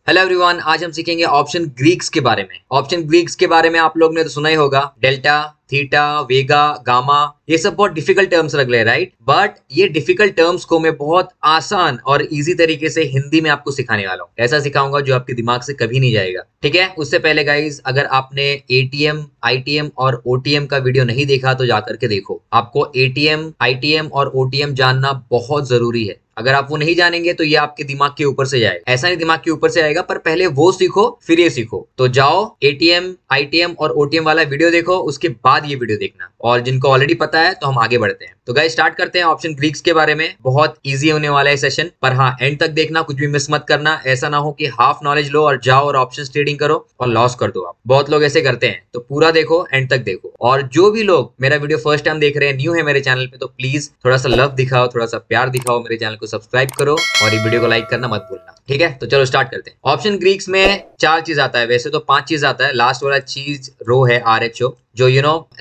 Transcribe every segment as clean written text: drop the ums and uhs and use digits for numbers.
Hello everyone, आज हम सीखेंगे ऑप्शन ग्रीक्स के बारे में। ऑप्शन ग्रीक्स के बारे में आप लोग ने तो सुना ही होगा, डेल्टा, थीटा, वेगा, गामा। ये सब बहुत डिफिकल्ट टर्म्स लग रहे हैं, राइट? बट ये डिफिकल्ट टर्म्स को मैं बहुत आसान और इजी तरीके से हिंदी में आपको सिखाने वाला हूँ। ऐसा सिखाऊंगा जो आपके दिमाग से कभी नहीं जाएगा, ठीक है? उससे पहले गाइज, अगर आपने एटीएम, आईटीएम और ओटीएम का वीडियो नहीं देखा तो जाकर के देखो। आपको एटीएम, आईटीएम और ओटीएम जानना बहुत जरूरी है। अगर आप वो नहीं जानेंगे तो ये आपके दिमाग के ऊपर से जाएगा। ऐसा नहीं दिमाग के ऊपर से आएगा, पर पहले वो सीखो फिर ये सीखो। तो जाओ एटीएम, आईटीएम और ओटीएम वाला वीडियो देखो, उसके बाद ये वीडियो देखना। और जिनको ऑलरेडी पता है तो हम आगे बढ़ते हैं। तो गाइस स्टार्ट करते हैं ऑप्शन ग्रीक्स के बारे में। बहुत इजी होने वाला है सेशन, पर हाँ एंड तक देखना, कुछ भी मिस मत करना। ऐसा ना हो कि हाफ नॉलेज लो और जाओ और ऑप्शन ट्रेडिंग करो और लॉस कर दो। आप बहुत लोग ऐसे करते हैं, तो पूरा देखो, एंड तक देखो। और जो भी लोग मेरा वीडियो फर्स्ट टाइम देख रहे हैं, न्यू है मेरे चैनल पे, तो प्लीज थोड़ा सा लव दिखाओ, थोड़ा सा प्यार दिखाओ, मेरे चैनल को सब्सक्राइब करो और ये वीडियो को लाइक करना मत भूलना, ठीक है? तो चलो स्टार्ट करते हैं। ऑप्शन ग्रीक्स में 4 चीज आता है, वैसे तो 5 चीज आता है। लास्ट वाला चीज रो है RHO, जो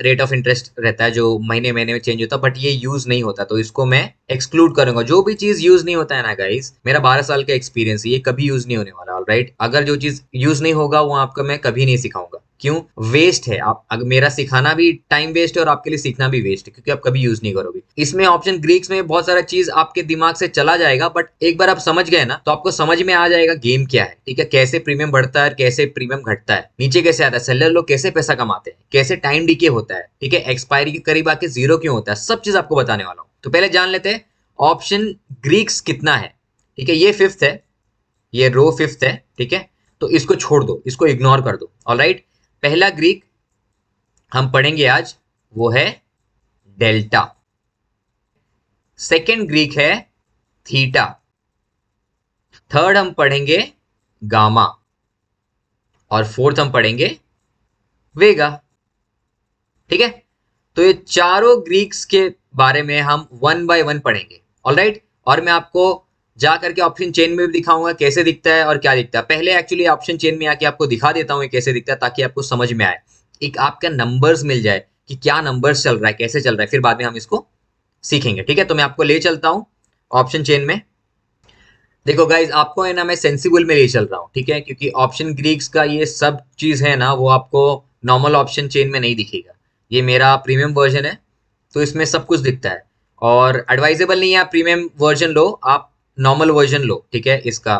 रेट ऑफ इंटरेस्ट रहता है, जो महीने महीने में चेंज होता है, बट ये यूज नहीं होता, तो इसको मैं एक्सक्लूड करूंगा। जो भी चीज यूज नहीं होता है ना गाइस, मेरा 12 साल का एक्सपीरियंस है, ये कभी यूज नहीं होने वाला, ऑलराइट? अगर जो चीज यूज नहीं होगा वो आपको मैं कभी नहीं सिखाऊंगा। क्यों? वेस्ट है। आप अगर मेरा सिखाना भी टाइम वेस्ट है और आपके लिए सीखना भी वेस्ट है, क्योंकि आप कभी यूज नहीं करोगे। इसमें ऑप्शन ग्रीक्स में बहुत सारा चीज आपके दिमाग से चला जाएगा, बट एक बार आप समझ गए ना तो आपको समझ में आ जाएगा गेम क्या है, ठीक है? कैसे प्रीमियम बढ़ता है, कैसे प्रीमियम घटता है, नीचे कैसे आता है, सेलर लोग कैसे पैसा कमाते हैं, कैसे टाइम डीके होता है, ठीक है? एक्सपायरी के करीब आके जीरो क्यों होता है, सब चीज आपको बताने वाला हूं। तो पहले जान लेते हैं ऑप्शन ग्रीक्स कितना है, ठीक है? ये 5th है, ये रो 5th है, ठीक है? तो इसको छोड़ दो, इसको इग्नोर कर दो, ऑलराइट? पहला ग्रीक हम पढ़ेंगे आज, वो है डेल्टा। सेकेंड ग्रीक है थीटा। थर्ड हम पढ़ेंगे गामा। और फोर्थ हम पढ़ेंगे वेगा, ठीक है? तो ये चारों ग्रीक्स के बारे में हम वन बाय वन पढ़ेंगे, ऑलराइट? और मैं आपको जा करके ऑप्शन चेन में भी दिखाऊंगा कैसे दिखता है और क्या दिखता है। पहले एक्चुअली ऑप्शन चेन में आके आपको दिखा देता हूँ कैसे दिखता है, ताकि आपको समझ में आए, एक आपका नंबर्स मिल जाए कि क्या नंबर्स चल रहा है, कैसे चल रहा है, फिर बाद में हम इसको सीखेंगे, ठीक है? तो मैं आपको ले चलता हूँ ऑप्शन चेन में। देखो गाइज, आपको है ना मैं सेंसिबल में ले चल रहा हूँ, ठीक है? क्योंकि ऑप्शन ग्रीक्स का ये सब चीज है ना, वो आपको नॉर्मल ऑप्शन चेन में नहीं दिखेगा। ये मेरा प्रीमियम वर्जन है, तो इसमें सब कुछ दिखता है। और एडवाइजेबल नहीं है आप प्रीमियम वर्जन लो, आप नॉर्मल वर्जन लो, ठीक है? इसका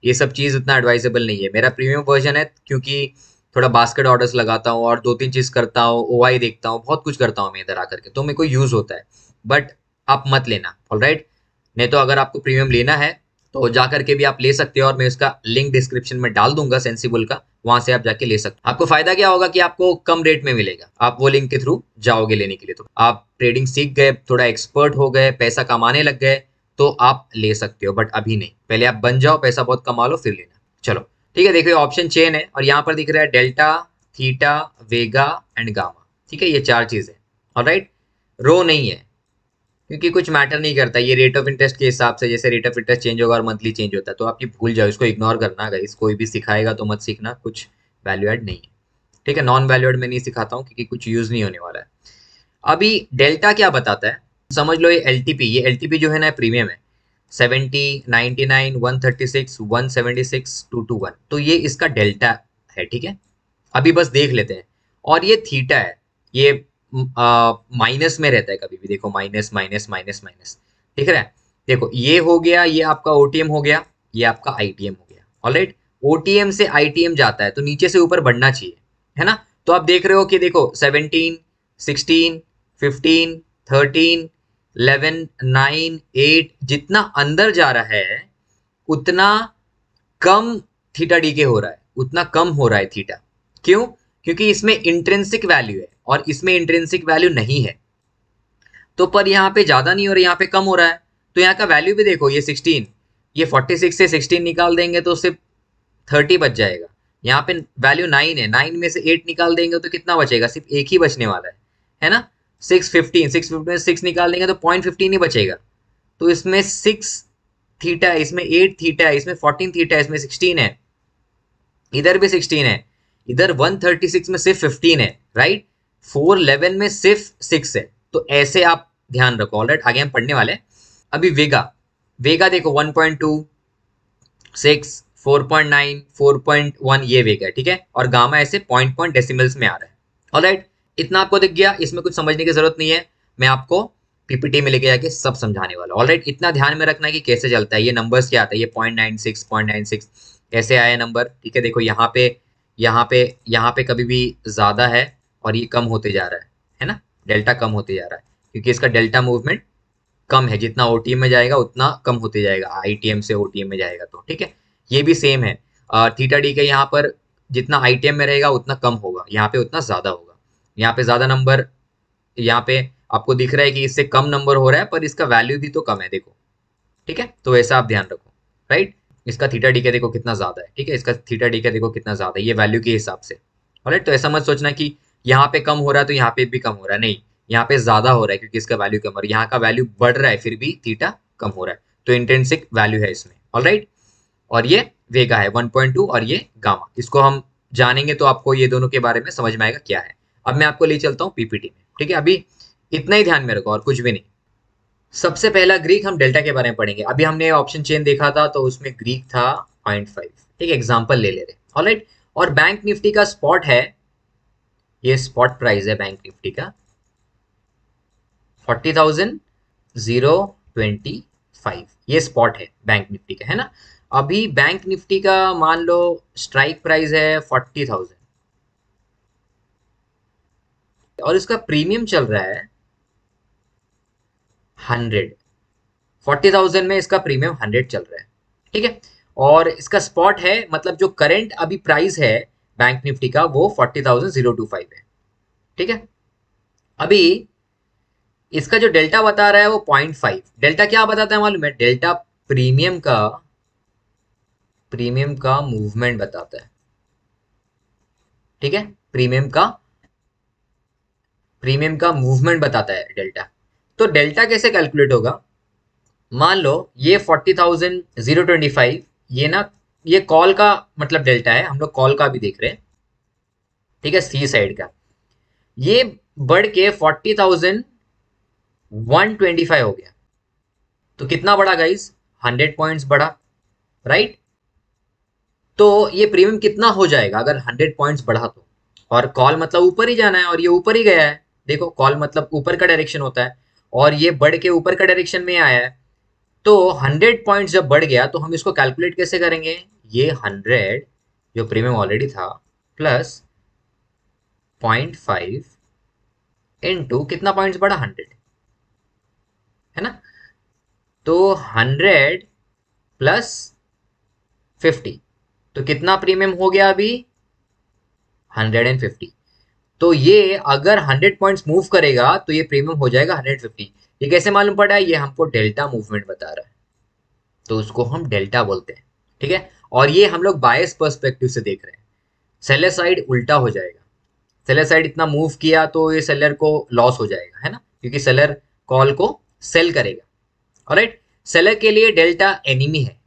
ये सब चीज उतना एडवाइजेबल नहीं है। मेरा प्रीमियम वर्जन है, क्योंकि थोड़ा बास्केट ऑर्डर्स लगाता हूँ और 2-3 चीज करता हूँ, OI देखता हूँ, बहुत कुछ करता हूँ मैं इधर आकर के, तो मेरे को यूज होता है। बट आप मत लेना, ऑलराइट? नहीं तो अगर आपको प्रीमियम लेना है तो जा करके भी आप ले सकते हो, और मैं उसका लिंक डिस्क्रिप्शन में डाल दूंगा सेंसिबल का, वहां से आप जाके ले सकते हो। आपको फायदा क्या होगा कि आपको कम रेट में मिलेगा, आप वो लिंक के थ्रू जाओगे लेने के लिए, तो आप ट्रेडिंग सीख गए, थोड़ा एक्सपर्ट हो गए, पैसा कमाने लग गए, तो आप ले सकते हो। बट अभी नहीं, पहले आप बन जाओ, पैसा बहुत कमा लो, फिर लेना। चलो ठीक है, देखिए ऑप्शन चेन है और यहाँ पर दिख रहा है delta, theta, Vega and gamma, ठीक है? ये 4 चीज है, ऑलराइट? रो नहीं है, क्योंकि कुछ मैटर नहीं करता। ये रेट ऑफ इंटरेस्ट के हिसाब से, जैसे रेट ऑफ इंटरेस्ट चेंज होगा और मंथली चेंज होता है, तो आप ये भूल जाओ, इसको इग्नोर करना। गाइस कोई भी सिखाएगा तो मत सीखना, कुछ वैल्यू एड नहीं है, ठीक है? नॉन वैल्यू एड में नहीं सिखाता हूँ, क्योंकि कुछ यूज नहीं होने वाला है। अभी डेल्टा क्या बताता है, समझ लो ये LTP, ये LTP जो है ना प्रीमियम है, 70, 99, 136, 176, 221, तो ये इसका डेल्टा है, ठीक है? अभी बस देख लेते हैं। और ये थीटा है, ये माइनस में रहता है कभी भी, देखो माइनस माइनस माइनस माइनस, दिख रहा है? देखो ये हो गया, ये आपका OTM हो गया, ये आपका ITM हो गया, ऑलराइट? OTM से ITM जाता है तो नीचे से ऊपर बढ़ना चाहिए, है ना? तो आप देख रहे हो कि देखो 17, 16, 15, 13, 11, 9, 8, जितना अंदर जा रहा है उतना कम थीटा डीके हो रहा है, उतना कम हो रहा है थीटा। क्यों? क्योंकि इसमें इंट्रिंसिक वैल्यू है और इसमें इंट्रिंसिक वैल्यू नहीं है, तो पर यहाँ पे ज्यादा नहीं हो रहा है, यहाँ पे कम हो रहा है। तो यहाँ का वैल्यू भी देखो, ये 16, ये 46 से 16 निकाल देंगे तो सिर्फ 30 बच जाएगा। यहाँ पे वैल्यू 9 है, 9 में से 8 निकाल देंगे तो कितना बचेगा? सिर्फ एक ही बचने वाला है ना? 615 में 6 निकाल देंगे तो 0.15 ही बचेगा। तो इसमें 6 थीटा है, इसमें 8 थीटा है, इसमें 14 थीटा है, इसमें 16 है, इधर भी 16 है, इधर 136 में सिर्फ 15 है, राइट? 411 में सिर्फ 6 है। तो ऐसे आप ध्यान रखो, ऑलराइट? आगे हम पढ़ने वाले हैं। अभी वेगा, वेगा देखो 1.2, 6, 4.9, 4.1 ये वेग है, ठीक है, और गामा ऐसे पॉइंट पॉइंट डेसिमल्स में आ रहा है। ऑलराइट, इतना आपको दिख गया, इसमें कुछ समझने की जरूरत नहीं है, मैं आपको पीपीटी में लेके जाके सब समझाने वाला हूं। ऑलराइट, इतना ध्यान में रखना है कि कैसे चलता है, ये नंबर्स क्या आता है, ये 0.96 ऐसे आया नंबर, ठीक है। देखो यहाँ पे कभी भी ज्यादा है और ये कम होते जा रहा है ना, डेल्टा कम होते जा रहा है, क्योंकि इसका डेल्टा मूवमेंट कम है, जितना ओटीएम में जाएगा उतना कम होते जाएगा, आईटीएम से ओटीएम में जाएगा तो, ठीक है। ये भी सेम है, थीटा डी के यहाँ पर जितना आईटीएम में रहेगा उतना कम होगा, यहाँ पे उतना ज्यादा होगा। यहाँ पे ज्यादा नंबर, यहाँ पे आपको दिख रहा है कि इससे कम नंबर हो रहा है, पर इसका वैल्यू भी तो कम है, देखो, ठीक है। तो ऐसा आप ध्यान रखो, राइट। इसका थीटा डी का देखो कितना ज्यादा है, ठीक है, इसका थीटा डी का देखो कितना ज्यादा है, ये वैल्यू के हिसाब से। ऑलराइट, तो ऐसा मत सोचना कि यहाँ पे कम हो रहा है तो यहाँ पे भी कम हो रहा है, नहीं, यहाँ पे ज्यादा हो रहा है क्योंकि इसका वैल्यू कम हो रहा है, यहाँ का वैल्यू बढ़ रहा है फिर भी थीटा कम हो रहा है, तो इंट्रिंसिक वैल्यू है इसमें। ऑलराइट, और ये वेगा है 1.2 और ये गामा, इसको हम जानेंगे तो आपको ये दोनों के बारे में समझ में आएगा क्या है। अब मैं आपको ले चलता हूँ पीपीटी में, ठीक है। अभी इतना ही ध्यान में रखो और कुछ भी नहीं। सबसे पहला ग्रीक हम डेल्टा के बारे में पढ़ेंगे। अभी हमने ऑप्शन चेन देखा था तो उसमें ग्रीक था 0.5, ठीक है, एग्जाम्पल ले ले रहे। ऑलराइट, और बैंक निफ्टी का स्पॉट है, ये स्पॉट प्राइस है बैंक निफ्टी का 40,025, ये स्पॉट है बैंक निफ्टी का, है ना। अभी बैंक निफ्टी का मान लो स्ट्राइक प्राइस है 40,000 और इसका प्रीमियम चल रहा है 100, 40,000 में इसका प्रीमियम 100 चल रहा है, ठीक है। और इसका स्पॉट है, मतलब जो करंट अभी प्राइस है बैंक निफ्टी का वो 40,025 है, ठीक है। अभी इसका जो डेल्टा बता रहा है वो 0.5, डेल्टा क्या बताता है मालूम है, डेल्टा प्रीमियम का मूवमेंट बताता है, ठीक है, प्रीमियम का मूवमेंट बताता है डेल्टा। तो डेल्टा कैसे कैलकुलेट होगा, मान लो ये 40,025, ये ना, ये कॉल का मतलब डेल्टा है, हम लोग कॉल का भी देख रहे हैं, ठीक है, सी साइड का, ये बढ़ के 40,125 हो गया, तो कितना बढ़ा गाइस, 100 पॉइंट्स बढ़ा, राइट। तो ये प्रीमियम कितना हो जाएगा अगर 100 पॉइंट्स बढ़ा तो, और कॉल मतलब ऊपर ही जाना है और ये ऊपर ही गया है, देखो कॉल मतलब ऊपर का डायरेक्शन होता है और ये बढ़ के ऊपर का डायरेक्शन में आया है, तो 100 पॉइंट्स जब बढ़ गया तो हम इसको कैलकुलेट कैसे करेंगे, ये 100 जो प्रीमियम ऑलरेडी था प्लस 0.5 इंटू कितना पॉइंट्स बढ़ा, 100, है ना। तो 100 प्लस 50, तो कितना प्रीमियम हो गया अभी, 150। तो ये अगर 100 पॉइंट्स मूव करेगा तो ये प्रीमियम हो जाएगा 150। ये कैसे मालूम पड़ा है, ये हमको डेल्टा मूवमेंट बता रहा है, तो उसको हम डेल्टा बोलते हैं, ठीक है। और ये हम लोग बायस पर्सपेक्टिव से देख रहे हैं, सेलर साइड उल्टा हो जाएगा, सेलर साइड इतना मूव किया तो ये सेलर को लॉस हो जाएगा, है ना, क्योंकि सेलर कॉल को सेल करेगा। ऑलराइट, सेलर के लिए डेल्टा एनिमी है,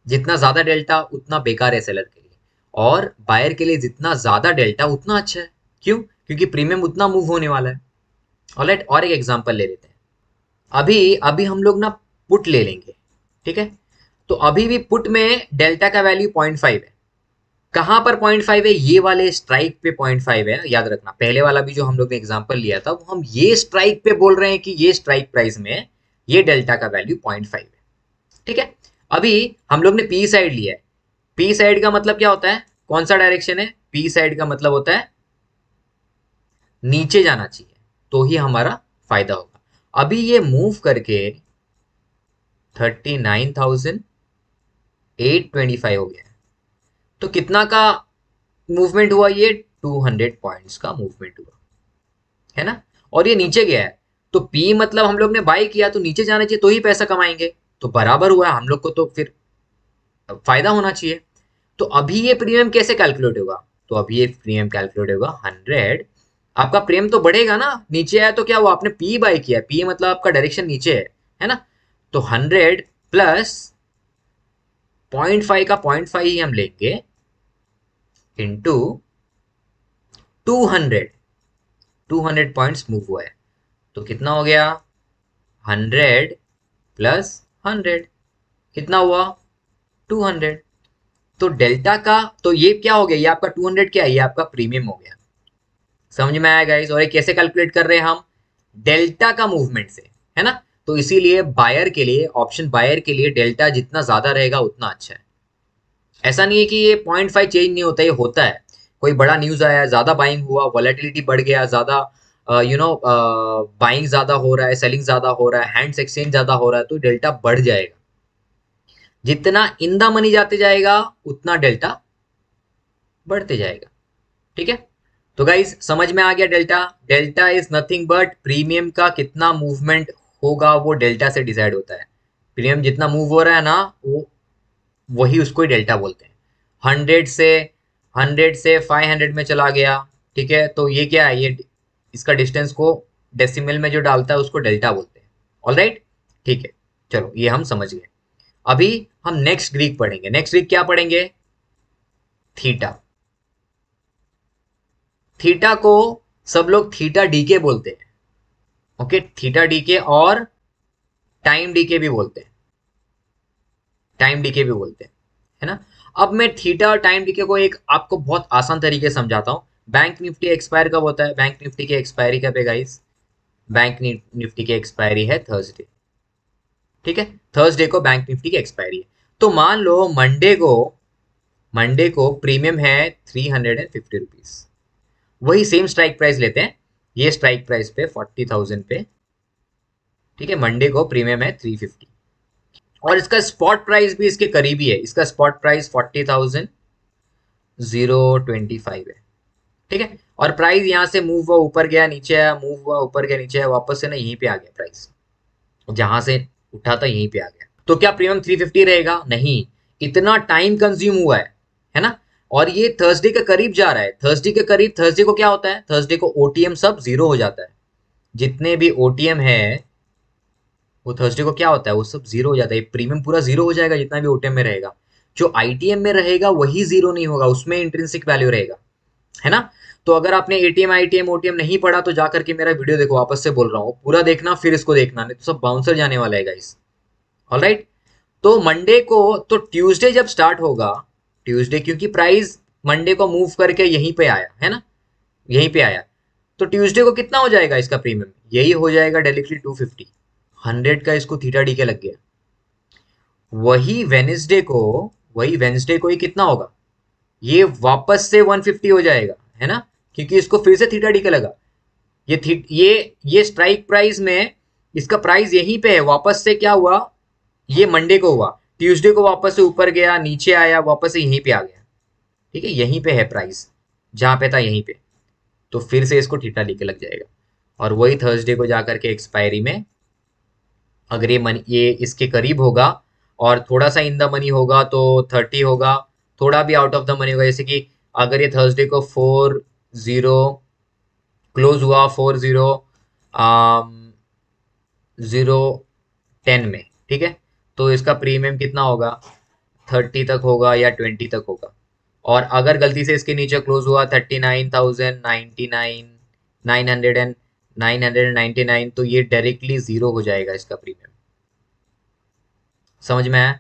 जितना ज्यादा डेल्टा उतना बेकार है सेलर के लिए, और बायर के लिए जितना ज्यादा डेल्टा उतना अच्छा है, क्यों, क्योंकि प्रीमियम उतना मूव होने वाला है। ऑलराइट, और एक एग्जांपल ले लेते हैं, अभी अभी हम लोग ना पुट ले लेंगे, ठीक है। तो अभी भी पुट में डेल्टा का वैल्यू 0.5 है, कहां पर 0.5 है, ये वाले स्ट्राइक पे 0.5 है, याद रखना। पहले वाला भी जो हम लोग ने एग्जांपल लिया था वो हम ये स्ट्राइक पे बोल रहे हैं कि ये स्ट्राइक प्राइस में ये डेल्टा का वैल्यू 0.5 है, ठीक है। अभी हम लोग ने पी साइड लिया है, पी साइड का मतलब क्या होता है, कौन सा डायरेक्शन है, पी साइड का मतलब होता है नीचे जाना चाहिए, तो ही हमारा फायदा होगा। अभी ये मूव करके 39,825 हो गया है, तो कितना का मूवमेंट हुआ, ये 200 पॉइंट्स का मूवमेंट हुआ, है ना। और ये नीचे गया है, तो पी मतलब हम लोग ने बाई किया तो नीचे जाना चाहिए तो ही पैसा कमाएंगे, तो बराबर हुआ हम लोग को, तो फिर फायदा होना चाहिए। तो अभी ये प्रीमियम कैसे कैलकुलेट होगा, तो अभी ये प्रीमियम कैलकुलेट होगा 100, आपका प्रीमियम तो बढ़ेगा ना, नीचे आया तो क्या हुआ, आपने पी बाई किया, पी मतलब आपका डायरेक्शन नीचे है ना। तो 100 प्लस 0.5 का 0.5 ही हम लेंगे इंटू 200 पॉइंट्स मूव हुआ है, तो कितना हो गया, 100 प्लस 100 कितना हुआ, 200, तो डेल्टा का, तो ये क्या हो गया, ये आपका 200 क्या है, ये आपका प्रीमियम हो गया। समझ में आया गाइस? और ये कैसे कैलकुलेट कर रहे हैं हम, डेल्टा का मूवमेंट से, है ना। तो इसीलिए बायर के लिए, ऑप्शन बायर के लिए डेल्टा जितना ज्यादा रहेगा उतना अच्छा है। ऐसा नहीं है कि ये 0.5 चेंज नहीं होता, ये होता है। कोई बड़ा न्यूज आया, ज्यादा बाइंग हुआ, वॉलेटिलिटी बढ़ गया, ज्यादा बाइंग ज्यादा हो रहा है, सेलिंग ज्यादा हो रहा है, हैंड्स एक्सचेंज ज्यादा हो रहा है, तो डेल्टा बढ़ जाएगा। जितना इन द मनी जाते जाएगा उतना डेल्टा बढ़ते जाएगा। ठीक है, तो गाइस समझ में आ गया delta. Delta is nothing but premium का कितना मूवमेंट होगा वो डेल्टा से डिसाइड होता है। प्रीमियम जितना मूव हो रहा है ना, वो वही उसको ही डेल्टा बोलते हैं। 100 से 500 में चला गया, ठीक है, तो ये क्या है, ये इसका डिस्टेंस को डेसिमल में जो डालता है उसको डेल्टा बोलते हैं। ऑल राइट, ठीक है, चलो ये हम समझ गए। अभी हम नेक्स्ट ग्रीक पढ़ेंगे। नेक्स्ट ग्रीक क्या पढ़ेंगे, थीटा। थीटा को सब लोग थीटा डीके बोलते हैं। ओके, थीटा डीके और टाइम डीके भी बोलते हैं, टाइम डीके भी बोलते हैं, है ना। अब मैं थीटा और टाइम डीके को एक आपको बहुत आसान तरीके से समझाता हूं। बैंक निफ्टी एक्सपायर कब होता है, बैंक निफ्टी की एक्सपायरी कब है गाइस, बैंक निफ्टी की एक्सपायरी है थर्सडे। ठीक है, थर्सडे को बैंक निफ्टी की एक्सपायरी है। तो मान लो मंडे को प्रीमियम है 350 रुपीज। वही सेम स्ट्राइक प्राइस लेते हैं, ये स्ट्राइक प्राइस पे 40,000 पे, ठीक है, मंडे को प्रीमियम है 350 और इसका स्पॉट प्राइस भी इसके करीबी है। इसका स्पॉट प्राइस 40,025 है। ठीक है, और प्राइस यहाँ से मूव हुआ ऊपर गया नीचे आया, मूव हुआ ऊपर गया नीचे आया, वापस से ना यहीं पे आ गया प्राइस, जहां से उठा था यहीं पे आ गया। तो क्या प्रीमियम 350 रहेगा, नहीं, इतना टाइम कंज्यूम हुआ है ना। और ये थर्सडे के करीब जा रहा है, थर्सडे के करीब, थर्सडे को क्या होता है, थर्सडे को ओटीएम सब जीरो हो जाता है। जितने भी ओटीएम है वो थर्सडे को क्या होता है, वो सब जीरो हो जाता है, प्रीमियम पूरा जीरो हो जाएगा जितना भी ओटीएम में रहेगा। जो आईटीएम में रहेगा वही जीरो नहीं होगा, उसमें इंट्रिंसिक वैल्यू रहेगा, है ना। तो अगर आपने एटीएम आईटीएम ओटीएम नहीं पढ़ा तो जा करके मेरा वीडियो देखो, वापस से बोल रहा हूँ, पूरा देखना फिर इसको देखना, नहीं तो सब बाउंसर जाने वाला है गाइस। ऑलराइट, तो मंडे को, तो ट्यूसडे जब स्टार्ट होगा, ट्यूसडे क्योंकि प्राइस मंडे को मूव करके यहीं पे आया है ना, यहीं पे आया, तो ट्यूसडे को कितना हो जाएगा इसका प्रीमियम, यही हो जाएगा डायरेक्टली 250। 100 का इसको थीटा डी के लग गया। वही वेनेसडे को, वही वेनेसडे को ही कितना होगा, ये वापस से 150 हो जाएगा, है ना, क्योंकि इसको फिर से थीटा डी के लगा। ये स्ट्राइक प्राइस में इसका प्राइस यहीं पे है, वापस से क्या हुआ, ये मंडे को हुआ, ट्यूसडे को वापस से ऊपर गया, नीचे आया, वापस से यहीं पे आ गया। ठीक है, यहीं पे है प्राइस, जहां पे था यहीं पे, तो फिर से इसको थीटा डी के लग जाएगा। और वही थर्सडे को जाकर के एक्सपायरी में, अगर ये इसके करीब होगा और थोड़ा सा इन द मनी होगा तो 30 होगा, थोड़ा भी आउट ऑफ द मनी होगा, जैसे कि अगर ये थर्सडे को 40 क्लोज हुआ, 40 में, ठीक है, तो इसका प्रीमियम कितना होगा, 30 तक होगा या 20 तक होगा। और अगर गलती से इसके नीचे क्लोज हुआ 39,099 999 तो ये डायरेक्टली जीरो हो जाएगा इसका प्रीमियम। समझ में आया?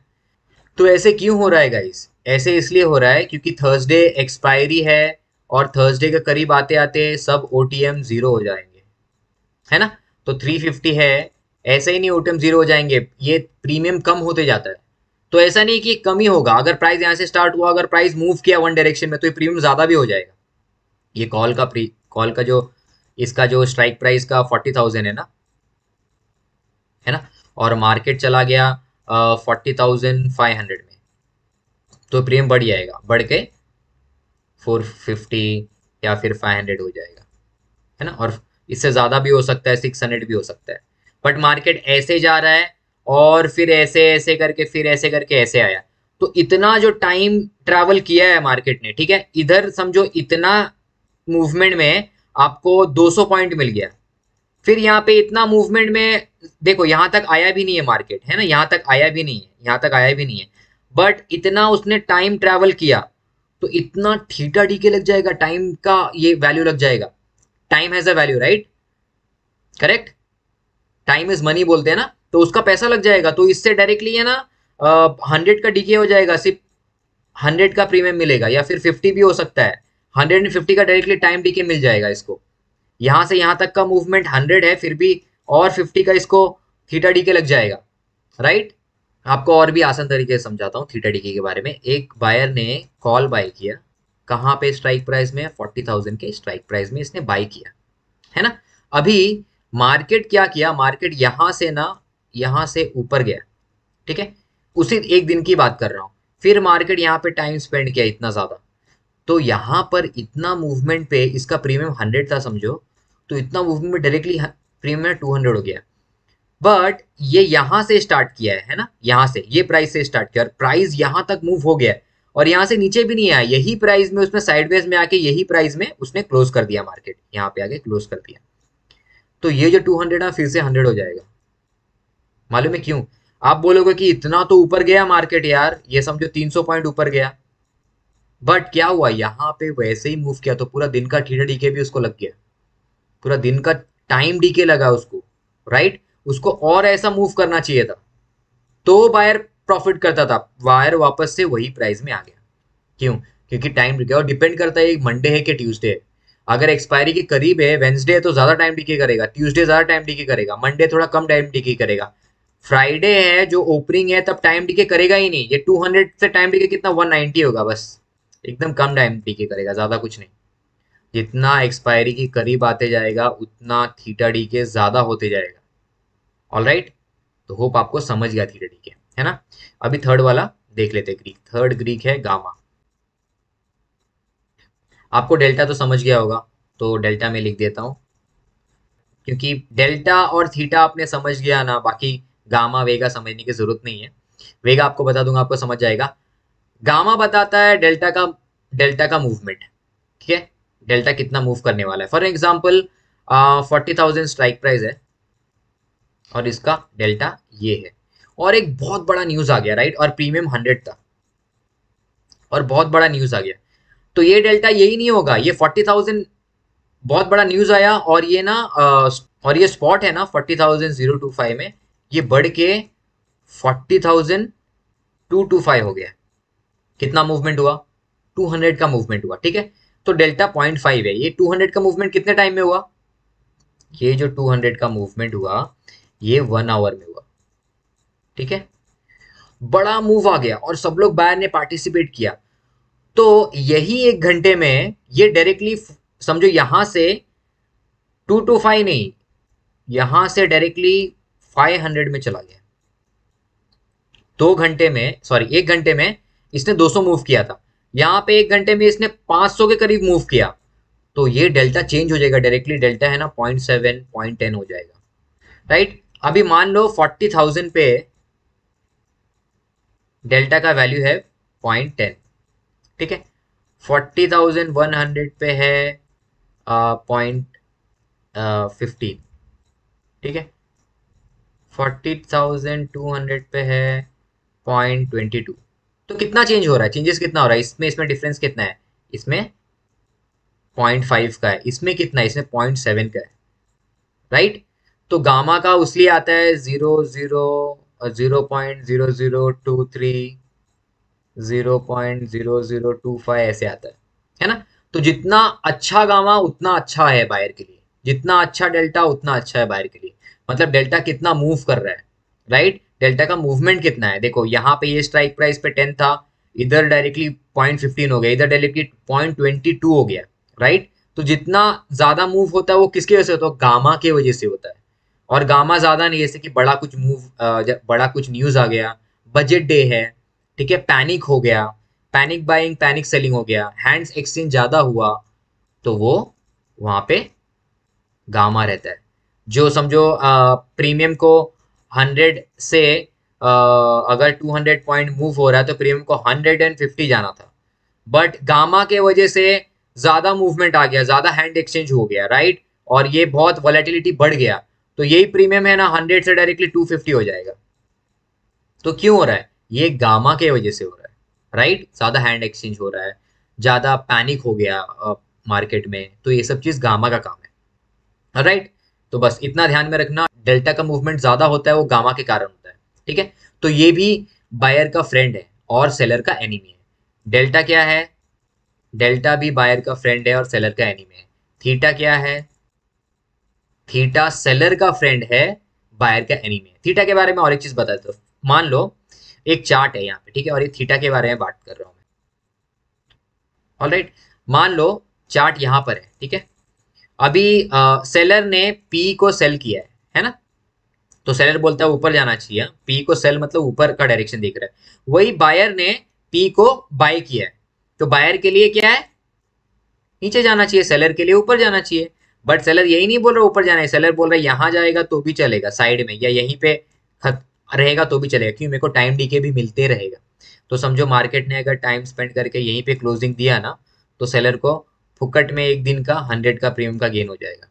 तो ऐसे क्यों हो रहा है गाइस, ऐसे इसलिए हो रहा है क्योंकि थर्सडे एक्सपायरी है और थर्सडे के करीब आते आते सब ओटीएम जीरो हो जाएंगे, है ना। तो 350 है, ऐसे ही नहीं ओटीएम जीरो हो जाएंगे, ये प्रीमियम कम होते जाता है। तो ऐसा नहीं कि कम ही होगा, अगर प्राइस यहाँ से स्टार्ट हुआ, अगर प्राइस मूव किया वन डायरेक्शन में तो ये प्रीमियम ज्यादा भी हो जाएगा। ये कॉल का जो, इसका जो स्ट्राइक प्राइस का 40,000 है ना, और मार्केट चला गया 40,500 में, तो प्रीमियम बढ़ जाएगा, बढ़ के 450 या फिर 500 हो जाएगा, है ना। और इससे ज्यादा भी हो सकता है, 600 भी हो सकता है। बट मार्केट ऐसे जा रहा है और फिर ऐसे ऐसे करके, फिर ऐसे करके ऐसे आया, तो इतना जो टाइम ट्रैवल किया है मार्केट ने, ठीक है, इधर समझो इतना मूवमेंट में आपको 200 पॉइंट मिल गया, फिर यहाँ पे इतना मूवमेंट में देखो यहाँ तक आया भी नहीं है मार्केट, है ना, यहाँ तक आया भी नहीं है, यहाँ तक आया भी नहीं है, बट इतना उसने टाइम ट्रैवल किया, तो इतना थीटा डी के लग जाएगा, टाइम का ये वैल्यू लग जाएगा। Time has a value, right, correct, time is money बोलते हैं ना, तो उसका पैसा लग जाएगा, तो इससे डायरेक्टली है ना 100 का डीके हो जाएगा, सिर्फ 100 का प्रीमियम मिलेगा या फिर 50 भी हो सकता है। 150 का डायरेक्टली टाइम डीके मिल जाएगा इसको। यहां से यहां तक का मूवमेंट 100 है, फिर भी और 50 का इसको थीटा डीके लग जाएगा, राइट। आपको और भी आसान तरीके से समझाता हूँ थीटा डीके के बारे में। एक बायर ने कॉल बाय किया, कहाँ पे? स्ट्राइक प्राइस में, 40,000 के स्ट्राइक प्राइस में इसने बाय किया, है ना। अभी मार्केट क्या किया, मार्केट यहां से ना यहां से ऊपर गया, ठीक है, उसी एक दिन की बात कर रहा हूं। फिर मार्केट यहाँ पे टाइम स्पेंड किया इतना ज्यादा, तो यहाँ पर इतना मूवमेंट पे इसका प्रीमियम 100 था समझो, तो इतना मूवमेंट में डायरेक्टली प्रीमियम 200 हो गया। बट ये यहां से स्टार्ट किया है ना, यहां से ये प्राइस से स्टार्ट किया और प्राइस यहां तक मूव हो गया और यहां से नीचे भी नहीं आया, यही प्राइस में उसने साइडवेज में आके यही प्राइस में उसने क्लोज कर दिया, मार्केट यहाँ पे आके क्लोज कर दिया। तो ये जो 200 है फिर से 100 हो जाएगा। मालूम है क्यों? आप बोलोगे कि इतना तो ऊपर गया मार्केट यार, ये समझो 300 पॉइंट ऊपर गया, बट क्या हुआ, यहाँ पे वैसे ही मूव किया तो पूरा दिन का थीटा डीके भी उसको लग गया, पूरा दिन का टाइम डीके लगा उसको, राइट। उसको और ऐसा मूव करना चाहिए था तो बायर प्रॉफिट करता था, वायर वापस से वही प्राइस में आ गया। क्यों? क्योंकि टाइम डीके, और डिपेंड करता है मंडे है कि ट्यूसडे है। अगर एक्सपायरी के करीब है, वेंसडे है तो ज्यादा टाइम डीके करेगा, ट्यूसडे ज्यादा टाइम डीके करेगा, मंडे थोड़ा कम टाइम डीके करेगा, फ्राइडे है जो ओपनिंग है तब टाइम डीके करेगा ही नहीं। ये 200 से टाइम डीके कितना, 190 होगा बस, एकदम कम टाइम डीके करेगा, ज्यादा कुछ नहीं। जितना एक्सपायरी के करीब आते जाएगा उतना थीटा डीके ज्यादा होते जाएगा। ऑल राइट, तो होप आपको समझ गया थीटा डीके, है ना। अभी थर्ड वाला देख लेते हैं, ग्रीक। थर्ड ग्रीक है गामा। आपको डेल्टा तो समझ गया होगा, तो डेल्टा में लिख देता हूं, क्योंकि डेल्टा और थीटा आपने समझ गया ना, बाकी गामा वेगा समझने की जरूरत नहीं है। वेगा आपको बता दूंगा, आपको समझ जाएगा। गामा बताता है डेल्टा का मूवमेंट, ठीक है, डेल्टा कितना मूव करने वाला है। फॉर एग्जाम्पल 40,000 स्ट्राइक प्राइस है और इसका डेल्टा ये है, और एक बहुत बड़ा न्यूज आ गया, राइट, और प्रीमियम 100 था और बहुत बड़ा न्यूज आ गया, तो ये डेल्टा यही नहीं होगा, ये 40,000 बहुत बड़ा न्यूज आया और ये ना और ये स्पॉट है ना 40,025 में, ये बढ़ के 40,225 हो गया। कितना मूवमेंट हुआ? 200 का मूवमेंट हुआ, ठीक है। तो डेल्टा 0.5 है। ये 200 का मूवमेंट कितने टाइम में हुआ? ये जो 200 का मूवमेंट हुआ ये 1 आवर में हुआ, ठीक है। बड़ा मूव आ गया और सब लोग बायर ने पार्टिसिपेट किया, तो यही 1 घंटे में ये डायरेक्टली समझो यहां से 225 नहीं, यहां से डायरेक्टली 500 में चला गया। 2 घंटे में, सॉरी 1 घंटे में इसने 200 मूव किया था, यहाँ पे 1 घंटे में इसने 500 के करीब मूव किया, तो ये डेल्टा चेंज हो जाएगा डायरेक्टली, डेल्टा है ना 0.7 0.10 हो जाएगा, राइट। अभी मान लो 40,000 पे डेल्टा का वैल्यू है 0.10, ठीक है। 40,100 पे है 0.15, ठीक है। 40,200 पे है 0.22। तो कितना चेंज हो रहा है, चेंजेस कितना हो रहा है इसमें? इसमें डिफरेंस कितना है? इसमें 0.5 का है, इसमें कितना है? इसमें 0.7 का है, राइट। तो गामा का उसलिए आता है 0.0023, 0.0025 ऐसे आता है ना। तो जितना अच्छा गामा उतना अच्छा है बायर के लिए, जितना अच्छा डेल्टा उतना अच्छा है बायर के लिए। मतलब डेल्टा कितना मूव कर रहा है, राइट, डेल्टा का मूवमेंट कितना है। देखो यहाँ पे ये स्ट्राइक प्राइस पे 10 था, इधर डायरेक्टली 0.15 हो गया, इधर डायरेक्टली 0.22 हो गया, राइट। तो जितना ज्यादा मूव होता है वो किसकी वजह से होता है? गामा की वजह से होता है। और गामा ज्यादा नहीं, जैसे कि बड़ा कुछ न्यूज आ गया, बजट डे है, ठीक है, पैनिक हो गया, पैनिक बाइंग पैनिक सेलिंग हो गया, हैंड्स एक्सचेंज ज्यादा हुआ, तो वो वहां पे गामा रहता है। जो समझो प्रीमियम को 100 से अगर 200 पॉइंट मूव हो रहा है तो प्रीमियम को 150 जाना था, बट गामा के वजह से ज्यादा मूवमेंट आ गया, ज्यादा हैंड एक्सचेंज हो गया, राइट, और ये बहुत वॉलेटिलिटी बढ़ गया, तो यही प्रीमियम है ना 100 से डायरेक्टली 250 हो जाएगा। तो क्यों हो रहा है? ये गामा के वजह से हो रहा है, राइट, ज्यादा हैंड एक्सचेंज हो रहा है, ज्यादा पैनिक हो गया मार्केट में, तो ये सब चीज गामा का काम है, राइट। तो बस इतना ध्यान में रखना, डेल्टा का मूवमेंट ज्यादा होता है वो गामा के कारण होता है, ठीक है। तो ये भी बायर का फ्रेंड है और सेलर का एनिमी है। डेल्टा क्या है? डेल्टा भी बायर का फ्रेंड है और सेलर का एनिमी है। थीटा क्या है? थीटा सेलर का फ्रेंड है, बायर का एनिमी है। थीटा के बारे में और एक चीज बता दो। मान लो एक चार्ट है यहाँ पे, ठीक है, और ये थीटा के बारे में बात कर रहा हूँ मैं। ऑलराइट, मान लो चार्ट यहाँ पर है, ठीक है। अभी सेलर ने पी को सेल किया है ना? तो सेलर बोलता है ऊपर जाना चाहिए, पी को सेल मतलब ऊपर का डायरेक्शन दिख रहा है। वही बायर ने पी को बाय किया है, तो बायर के लिए क्या है? नीचे जाना चाहिए, सेलर के लिए ऊपर जाना चाहिए। बट सेलर यही नहीं बोल रहा ऊपर जाना है, सेलर बोल रहा है यहाँ जाएगा तो भी चलेगा, साइड में या यहीं पे खत रहेगा तो भी चलेगा, क्योंकि मेरे को टाइम डीके भी मिलते रहेगा। तो समझो मार्केट ने अगर टाइम स्पेंड करके यहीं पे क्लोजिंग दिया ना, तो सेलर को फुकट में एक दिन का 100 का प्रीमियम का गेन हो जाएगा।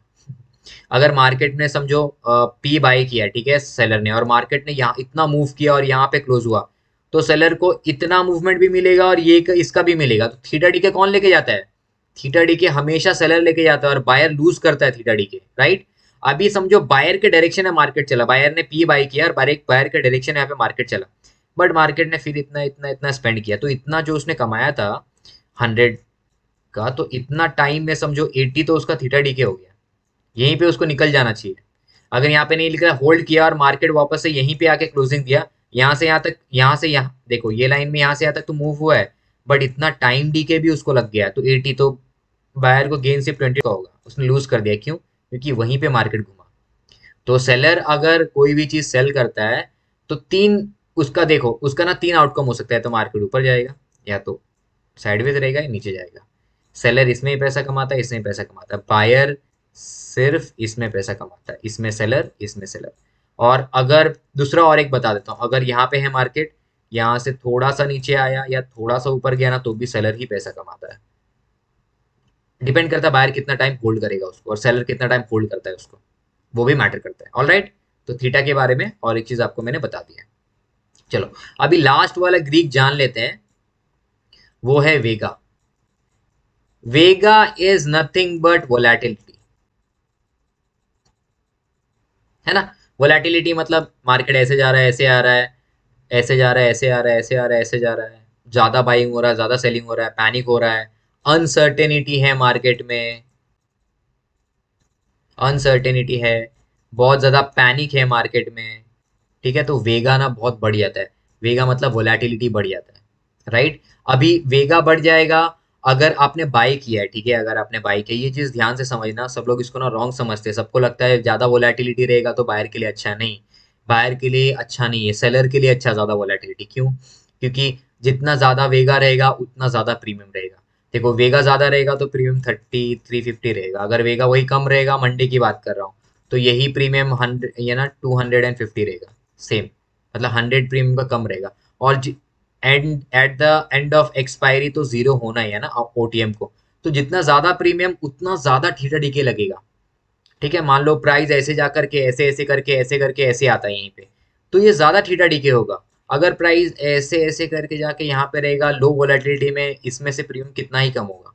अगर मार्केट ने समझो पी बाय किया, ठीक है, सेलर ने, और मार्केट ने यहाँ इतना मूव किया और यहाँ पे क्लोज हुआ, तो सेलर को इतना मूवमेंट भी मिलेगा और ये इसका भी मिलेगा। तो थीटा डी के कौन लेके जाता है? थीटा डी के हमेशा सेलर लेके जाता है और बायर लूज करता है थीटा डी के, राइट। अभी समझो बायर के डायरेक्शन में मार्केट चला, बायर ने पी बाय किया और बायर के डायरेक्शन यहाँ पे मार्केट चला, बट मार्केट ने फिर इतना इतना इतना स्पेंड किया, तो इतना जो उसने कमाया था 100 का, तो इतना टाइम में समझो 80 तो उसका थीटा डी के हो गया। यहीं पे उसको निकल जाना चाहिए। अगर यहाँ पे नहीं लिखा होल्ड किया और मार्केट वापस से यहीं पे आके क्लोजिंग दिया, यहाँ से यहाँ तक, यहाँ से यहाँ देखो ये लाइन में यहाँ से यहाँ तक तो मूव हुआ है, बट इतना टाइम डी के भी उसको लग गया, तो 80 तो बायर को गेन सिर्फ 20 का होगा, उसने लूज कर दिया। क्यों? क्योंकि वहीं पे मार्केट घुमा। तो सेलर अगर कोई भी चीज सेल करता है तो तीन, उसका देखो उसका ना तीन आउटकम हो सकता है। तो मार्केट ऊपर जाएगा, या तो साइडवेज रहेगा, या नीचे जाएगा। सेलर इसमें ही पैसा कमाता है, इसमें पैसा कमाता है। बायर सिर्फ इसमें पैसा कमाता है, इसमें सेलर, इसमें सेलर। और अगर दूसरा और एक बता देता हूँ, अगर यहाँ पे है मार्केट, यहाँ से थोड़ा सा नीचे आया या थोड़ा सा ऊपर गया ना, तो भी सेलर ही पैसा कमाता है। डिपेंड करता है बायर कितना टाइम होल्ड करेगा उसको, और सेलर कितना टाइम होल्ड करता है उसको, वो भी मैटर करता है। ऑल राइट, तो थीटा के बारे में और एक चीज आपको मैंने बता दिया। चलो अभी लास्ट वाला ग्रीक जान लेते हैं, वो है वेगा। वेगा इज नथिंग बट वोलेटिलिटी, है ना। वोलेटिलिटी मतलब मार्केट ऐसे जा रहा है, ऐसे आ रहा है, ऐसे जा रहा है, ऐसे आ रहा है, ऐसे आ रहा है, ऐसे जा रहा है, ज्यादा बाइंग हो रहा है, ज्यादा सेलिंग हो रहा है, पैनिक हो रहा है, अनसर्टेनिटी है मार्केट में, अनसर्टेनिटी है, बहुत ज्यादा पैनिक है मार्केट में, ठीक है। तो वेगा ना बहुत बढ़ जाता है, वेगा मतलब वोलेटिलिटी बढ़ जाता है, राइट। अभी वेगा बढ़ जाएगा अगर आपने बाय किया है, ठीक है, अगर आपने बाय किया, ये चीज ध्यान से समझना। सब लोग इसको ना रॉन्ग समझते हैं, सबको लगता है ज्यादा वोलेटिलिटी रहेगा तो बायर के लिए अच्छा नहीं। बायर के लिए अच्छा नहीं है, सेलर के लिए अच्छा ज्यादा वोलेटिलिटी। क्यों? क्योंकि जितना ज्यादा वेगा रहेगा उतना ज्यादा प्रीमियम रहेगा। देखो वेगा ज्यादा रहेगा तो प्रीमियम 30 350 रहेगा, अगर वेगा वही कम रहेगा, मंडे की बात कर रहा हूँ, तो यही प्रीमियम 100 ये ना 250 रहेगा, सेम। मतलब 100 प्रीमियम का कम रहेगा। और and at the end of expiry तो जीरो होना ही है ना ओटीएम को। तो जितना ज्यादा प्रीमियम उतना ज्यादा थीटा डीके लगेगा, ठीक है। मान लो प्राइस ऐसे जा करके ऐसे ऐसे करके ऐसे करके ऐसे आता है यहीं पे, तो ये ज्यादा थीटा डीके होगा। अगर प्राइस ऐसे ऐसे करके जाके यहाँ पे रहेगा लो वोलेटिलिटी में, इसमें से प्रीमियम कितना ही कम होगा।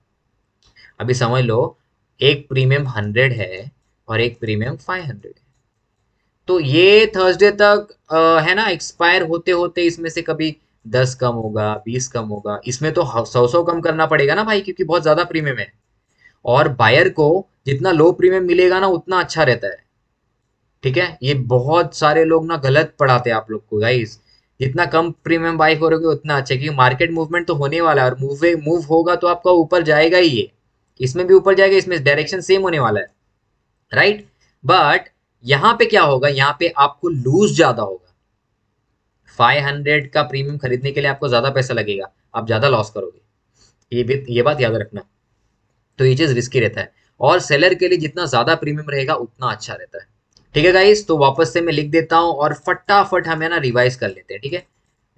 अभी समझ लो एक प्रीमियम 100 है और एक प्रीमियम 500 है, तो ये थर्सडे तक है ना, एक्सपायर होते होते इसमें से कभी 10 कम होगा, 20 कम होगा, इसमें तो 100 कम करना पड़ेगा ना भाई, क्योंकि बहुत ज्यादा प्रीमियम है। और बायर को जितना लो प्रीमियम मिलेगा ना उतना अच्छा रहता है, ठीक है। ये बहुत सारे लोग ना गलत पढ़ाते हैं आप लोग को गाइस। जितना कम प्रीमियम बाय करोगे उतना अच्छा है, क्योंकि मार्केट मूवमेंट तो होने वाला है, और मूव होगा तो आपका ऊपर जाएगा ही ये, इसमें भी ऊपर जाएगा, इसमें डायरेक्शन सेम होने वाला है, राइट। बट यहाँ पे क्या होगा, यहाँ पे आपको लूज ज्यादा होगा। 500 का प्रीमियम खरीदने के लिए आपको ज्यादा पैसा लगेगा, आप ज्यादा लॉस करोगे, ये बात याद रखना। तो ये चीज रिस्की रहता है, और सेलर के लिए जितना ज्यादा प्रीमियम रहेगा उतना अच्छा रहता है, ठीक है गाइस। तो वापस से मैं लिख देता हूँ और फटाफट हमें ना रिवाइज कर लेते हैं, ठीक है।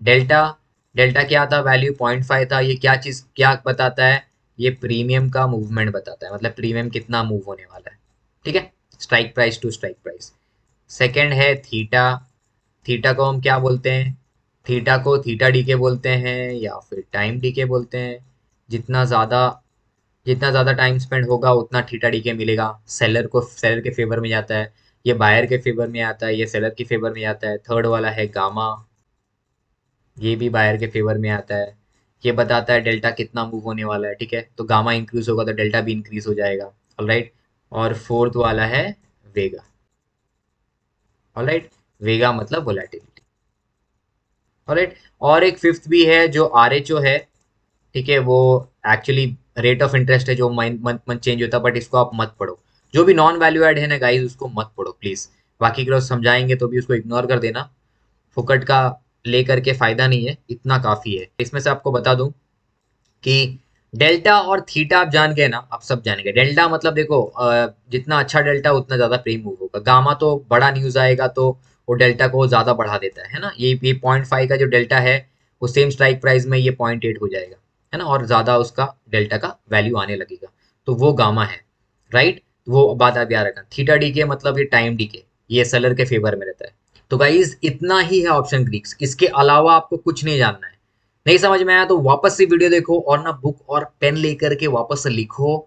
डेल्टा, डेल्टा क्या था? वैल्यू 0.5 था। ये क्या चीज क्या बताता है? ये प्रीमियम का मूवमेंट बताता है, मतलब प्रीमियम कितना मूव होने वाला है, ठीक है। Strike price to strike price. Second है थीटा, थीटा को हम क्या बोलते हैं? थीटा को थीटा डीके बोलते हैं या फिर टाइम डीके बोलते हैं। जितना ज़्यादा जितना ज़्यादा टाइम स्पेंड होगा उतना थीटा डीके मिलेगा। सेलर के फेवर में जाता है, ये बायर के फेवर में आता है, ये सेलर के फेवर में आता है। थर्ड वाला है गामा, ये भी बायर के फेवर में आता है। ये बताता है डेल्टा कितना मूव होने वाला है, ठीक है। तो गामा इंक्रीज होगा तो डेल्टा भी इंक्रीज हो जाएगा, ऑलराइट। और फोर्थ वाला है वेगा, ऑलराइट। वेगा मतलब वोलेटिलिटी, ऑलराइट। और एक फिफ्थ भी है जो आर एच ओ है, ठीक है। वो एक्चुअली रेट ऑफ इंटरेस्ट है जो मंथ मंथ चेंज होता है, बट इसको आप मत पढ़ो। जो भी नॉन वैल्यू एड है ना गाइस, उसको मत पढ़ो प्लीज। बाकी के लोग समझाएंगे तो भी उसको इग्नोर कर देना, फुकट का लेकर के फायदा नहीं है, इतना काफी है। इसमें से आपको बता दूं कि डेल्टा और थीटा आप जान गए ना, आप सब जान गए। डेल्टा मतलब देखो जितना अच्छा डेल्टा उतना ज्यादा प्री मूव होगा। गामा तो बड़ा न्यूज आएगा तो वो डेल्टा को ज्यादा बढ़ा देता है ना। ये 0.5 का जो डेल्टा है वो सेम स्ट्राइक प्राइस में ये 0.8 हो जाएगा, है ना, और ज्यादा उसका डेल्टा का वैल्यू आने लगेगा, तो वो गामा है, राइट। वो बात आप याद रखना। थीटा डी के मतलब ये टाइम डी के, ये सेलर के फेवर में रहता है। तो गाइज इतना ही है ऑप्शन ग्रीक्स, इसके अलावा आपको कुछ नहीं जानना है। नहीं समझ में आया तो वापस से वीडियो देखो और ना बुक और पेन लेकर के वापस से लिखो।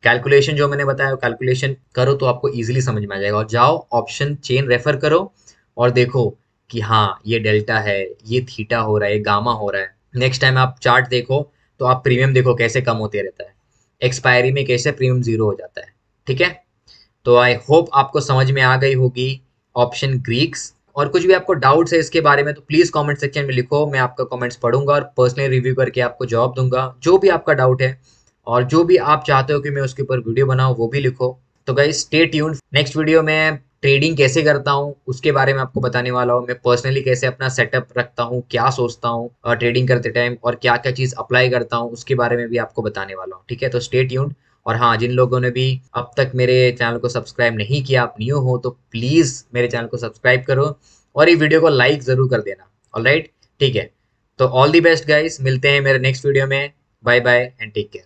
कैलकुलेशन जो मैंने बताया कैलकुलेशन करो तो आपको इजीली समझ में आ जाएगा। और जाओ ऑप्शन चेन रेफर करो और देखो कि हाँ ये डेल्टा है, ये थीटा हो रहा है, ये गामा हो रहा है। नेक्स्ट टाइम आप चार्ट देखो तो आप प्रीमियम देखो कैसे कम होते रहता है, एक्सपायरी में कैसे प्रीमियम जीरो हो जाता है, ठीक है। तो आई होप आपको समझ में आ गई होगी ऑप्शन ग्रीक्स। और कुछ भी आपको डाउट्स है इसके बारे में तो प्लीज कमेंट सेक्शन में लिखो, मैं आपका कमेंट्स पढ़ूंगा और पर्सनली रिव्यू करके आपको जवाब दूंगा जो भी आपका डाउट है। और जो भी आप चाहते हो कि मैं उसके ऊपर वीडियो बनाऊं वो भी लिखो। तो guys stay tuned, next video में ट्रेडिंग कैसे करता हूँ उसके बारे में आपको बताने वाला हूँ। मैं पर्सनली कैसे अपना सेटअप रखता हूँ, क्या सोचता हूँ ट्रेडिंग करते टाइम, और क्या क्या चीज अप्लाई करता हूँ उसके बारे में भी आपको बताने वाला हूँ, ठीक है। तो स्टे ट्यून्ड। और हाँ, जिन लोगों ने भी अब तक मेरे चैनल को सब्सक्राइब नहीं किया, आप न्यू हो तो प्लीज मेरे चैनल को सब्सक्राइब करो और ये वीडियो को लाइक जरूर कर देना, ऑलराइट, ठीक है। तो ऑल दी बेस्ट गाइस, मिलते हैं मेरे नेक्स्ट वीडियो में। Bye bye and take care.